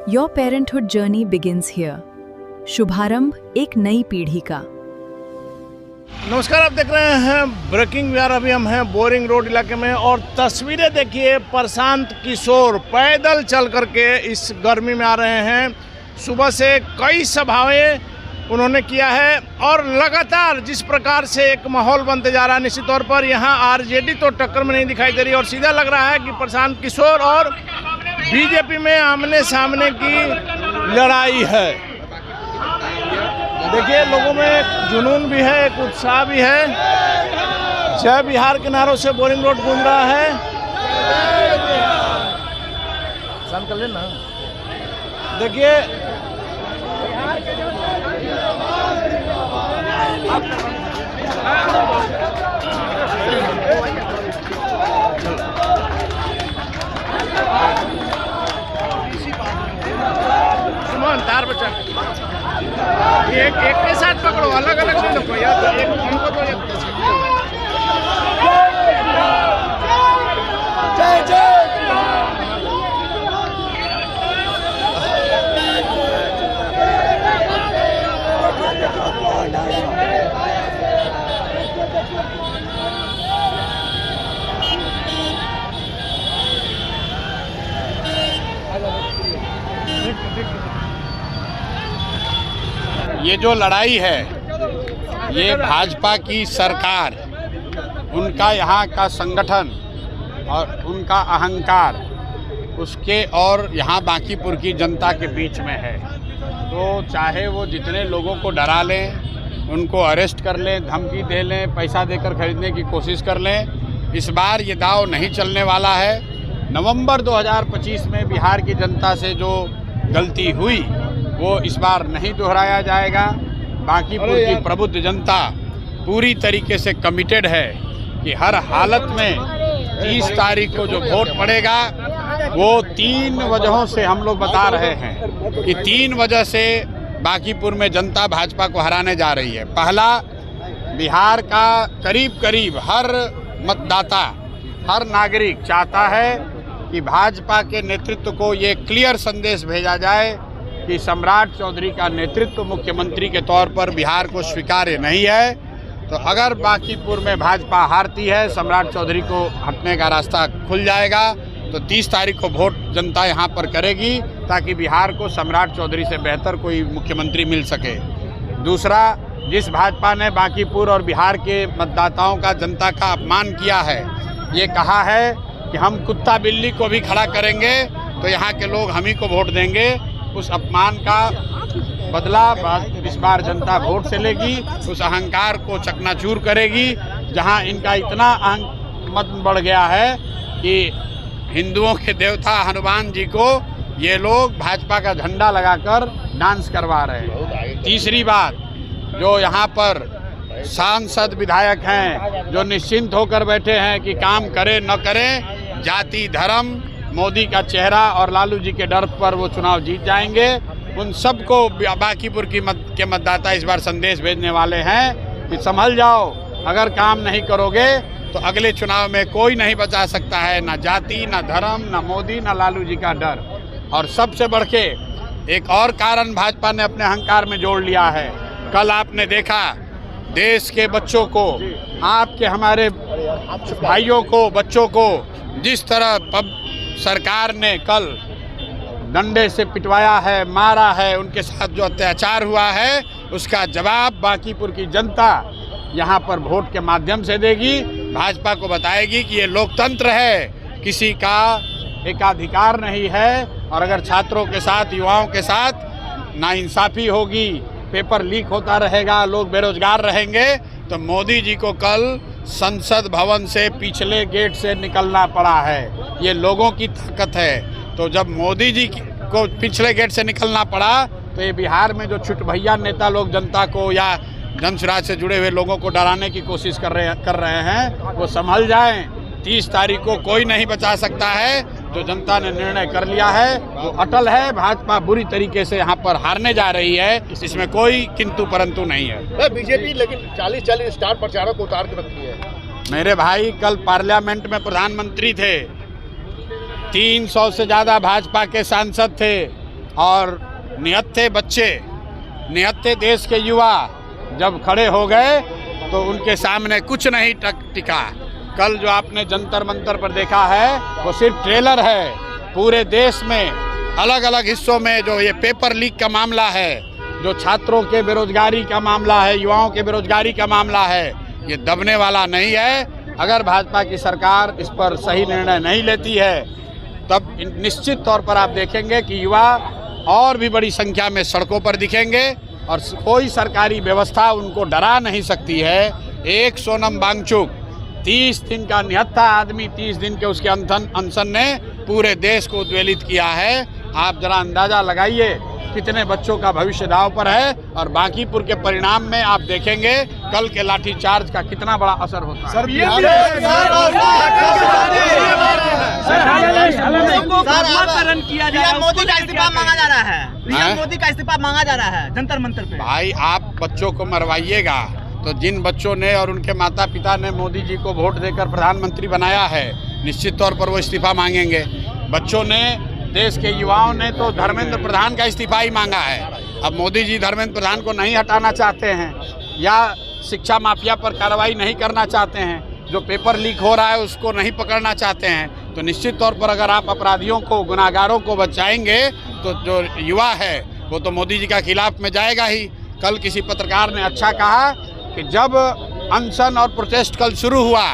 Your parenthood journey begins here. शुभारंभ एक नई पीढ़ी का। नमस्कार, आप देख रहे हैं ब्रेकिंग बिहार। अभी हम हैं बोरिंग रोड इलाके में और तस्वीरें देखिए। प्रशांत किशोर पैदल चल करके इस गर्मी में आ रहे हैं। सुबह से कई सभाएं उन्होंने किया है और लगातार जिस प्रकार से एक माहौल बनते जा रहा है, निश्चित तौर पर यहाँ आरजेडी तो टक्कर में नहीं दिखाई दे रही और सीधा लग रहा है कि प्रशांत किशोर और बीजेपी में आमने सामने की लड़ाई है। देखिए, लोगों में एक जुनून भी है, एक उत्साह भी है। जय बिहार के नारों से बोरिंग रोड गूंज रहा है। शांत कर लेना। देखिए, सुमन तार बचा एक के साथ पकड़ो, अलग अलग नहीं रखो यार। एक इनको तो जय जय। ये जो लड़ाई है, ये भाजपा की सरकार, उनका यहाँ का संगठन और उनका अहंकार, उसके और यहाँ बांकीपुर की जनता के बीच में है। तो चाहे वो जितने लोगों को डरा लें, उनको अरेस्ट कर लें, धमकी दे लें, पैसा देकर खरीदने की कोशिश कर लें, इस बार ये दाव नहीं चलने वाला है। नवंबर 2025 में बिहार की जनता से जो गलती हुई वो इस बार नहीं दोहराया जाएगा। बांकीपुर की प्रबुद्ध जनता पूरी तरीके से कमिटेड है कि हर हालत में 30 तारीख को जो वोट पड़ेगा वो 3 वजहों से हम लोग बता रहे हैं कि 3 वजह से बांकीपुर में जनता भाजपा को हराने जा रही है। पहला, बिहार का करीब करीब हर मतदाता, हर नागरिक चाहता है कि भाजपा के नेतृत्व को ये क्लियर संदेश भेजा जाए कि सम्राट चौधरी का नेतृत्व मुख्यमंत्री के तौर पर बिहार को स्वीकार्य नहीं है। तो अगर बांकीपुर में भाजपा हारती है, सम्राट चौधरी को हटने का रास्ता खुल जाएगा। तो 30 तारीख को वोट जनता यहाँ पर करेगी ताकि बिहार को सम्राट चौधरी से बेहतर कोई मुख्यमंत्री मिल सके। दूसरा, जिस भाजपा ने बांकीपुर और बिहार के मतदाताओं का, जनता का अपमान किया है, ये कहा है कि हम कुत्ता बिल्ली को भी खड़ा करेंगे तो यहाँ के लोग हम ही को वोट देंगे, उस अपमान का बदला इस बार जनता वोट से लेगी। उस अहंकार को चकनाचूर करेगी। जहां इनका इतना मत बढ़ गया है कि हिंदुओं के देवता हनुमान जी को ये लोग भाजपा का झंडा लगाकर डांस करवा रहे हैं। तीसरी बात, जो यहाँ पर सांसद विधायक हैं जो निश्चिंत होकर बैठे हैं कि काम करें न करें, जाति धर्म, मोदी का चेहरा और लालू जी के डर पर वो चुनाव जीत जाएंगे, उन सबको बांकीपुर के मतदाता इस बार संदेश भेजने वाले हैं कि संभल जाओ। अगर काम नहीं करोगे तो अगले चुनाव में कोई नहीं बचा सकता है, ना जाति, ना धर्म, ना मोदी, ना लालू जी का डर। और सबसे बढ़ के एक और कारण भाजपा ने अपने अहंकार में जोड़ लिया है। कल आपने देखा देश के बच्चों को, आपके हमारे भाइयों को, बच्चों को जिस तरह सरकार ने कल डंडे से पिटवाया है, मारा है, उनके साथ जो अत्याचार हुआ है, उसका जवाब बांकीपुर की जनता यहाँ पर वोट के माध्यम से देगी। भाजपा को बताएगी कि ये लोकतंत्र है, किसी का एकाधिकार नहीं है। और अगर छात्रों के साथ, युवाओं के साथ नाइंसाफ़ी होगी, पेपर लीक होता रहेगा, लोग बेरोजगार रहेंगे, तो मोदी जी को कल संसद भवन से पिछले गेट से निकलना पड़ा है। ये लोगों की ताकत है। तो जब मोदी जी को पिछले गेट से निकलना पड़ा तो ये बिहार में जो छुटभैया नेता लोग जनता को या जनसुराज से जुड़े हुए लोगों को डराने की कोशिश कर रहे हैं, वो संभल जाएं। 30 तारीख को कोई नहीं बचा सकता है। जो जनता ने निर्णय कर लिया है वो अटल है। भाजपा बुरी तरीके से यहाँ पर हारने जा रही है, इसमें कोई किंतु परंतु नहीं है। बीजेपी लेकिन 40 स्टार प्रचारक उतार के रखी है। मेरे भाई कल पार्लियामेंट में प्रधानमंत्री थे, 300 से ज़्यादा भाजपा के सांसद थे, और निहत्थे बच्चे, निहत्थे देश के युवा जब खड़े हो गए तो उनके सामने कुछ नहीं टिका। कल जो आपने जंतर मंतर पर देखा है वो सिर्फ ट्रेलर है। पूरे देश में अलग अलग हिस्सों में जो ये पेपर लीक का मामला है, जो छात्रों के बेरोजगारी का मामला है, युवाओं के बेरोजगारी का मामला है, ये दबने वाला नहीं है। अगर भाजपा की सरकार इस पर सही निर्णय नहीं लेती है तब निश्चित तौर पर आप देखेंगे कि युवा और भी बड़ी संख्या में सड़कों पर दिखेंगे और कोई सरकारी व्यवस्था उनको डरा नहीं सकती है। एक सोनम वांगचुक 30 दिन का निहत्था आदमी, 30 दिन के उसके अनशन ने पूरे देश को उद्वेलित किया है। आप जरा अंदाज़ा लगाइए कितने बच्चों का भविष्य दांव पर है और बांकीपुर के परिणाम में आप देखेंगे कल के लाठीचार्ज का कितना बड़ा असर होता है। मोदी का इस्तीफा मांगा जा रहा है, पीएम मोदी का इस्तीफा मांगा जा रहा है जंतर मंतर पे। भाई आप बच्चों को मरवाइएगा तो जिन बच्चों ने और उनके माता पिता ने मोदी जी को वोट देकर प्रधानमंत्री बनाया है, निश्चित तौर पर वो इस्तीफा मांगेंगे। बच्चों ने, देश के युवाओं ने तो धर्मेंद्र प्रधान का इस्तीफा ही मांगा है। अब मोदी जी धर्मेंद्र प्रधान को नहीं हटाना चाहते हैं या शिक्षा माफिया पर कार्रवाई नहीं करना चाहते हैं, जो पेपर लीक हो रहा है उसको नहीं पकड़ना चाहते हैं, तो निश्चित तौर पर अगर आप अपराधियों को, गुनाहगारों को बचाएंगे तो जो युवा है वो तो मोदी जी का खिलाफ में जाएगा ही। कल किसी पत्रकार ने अच्छा कहा कि जब अनशन और प्रोटेस्ट कल शुरू हुआ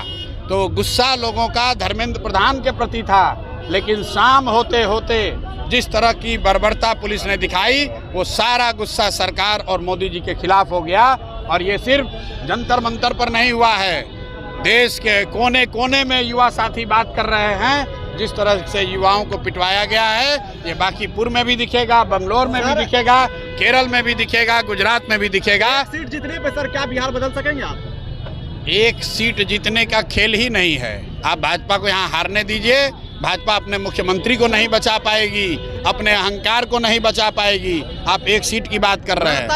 तो गुस्सा लोगों का धर्मेंद्र प्रधान के प्रति था, लेकिन शाम होते होते जिस तरह की बर्बरता पुलिस ने दिखाई वो सारा गुस्सा सरकार और मोदी जी के खिलाफ हो गया। और ये सिर्फ जंतर मंतर पर नहीं हुआ है, देश के कोने कोने में युवा साथी बात कर रहे हैं। जिस तरह से युवाओं को पिटवाया गया है ये बांकीपुर में भी दिखेगा, बंगलोर में भी दिखेगा, केरल में भी दिखेगा, गुजरात में भी दिखेगा। सीट जीतने पे सर क्या बिहार बदल सकेंगे आप? एक सीट जीतने का खेल ही नहीं है। आप भाजपा को यहाँ हारने दीजिए। भाजपा अपने मुख्यमंत्री को नहीं बचा पाएगी, अपने अहंकार को नहीं बचा पाएगी। आप एक सीट की बात कर रहे हैं।